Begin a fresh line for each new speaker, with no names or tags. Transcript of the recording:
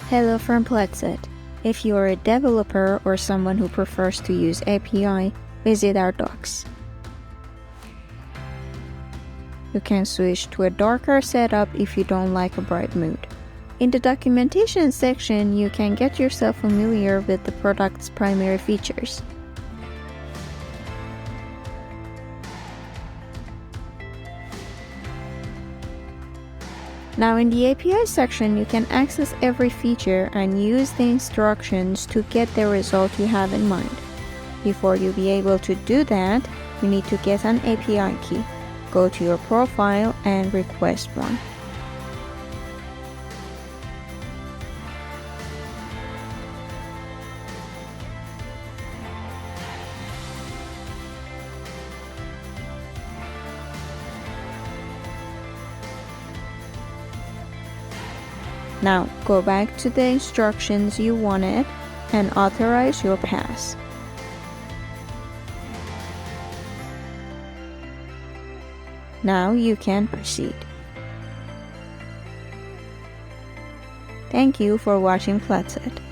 Hello from PlotSet. If you are a developer or someone who prefers to use API, visit our docs. You can switch to a darker setup if you don't like a bright mood. In the documentation section, you can get yourself familiar with the product's primary features. Now in the API section, you can access every feature and use the instructions to get the result you have in mind. Before you be able to do that, you need to get an API key. Go to your profile and request one. Now go back to the instructions you wanted and authorize your pass. Now you can proceed. Thank you for watching PlotSet.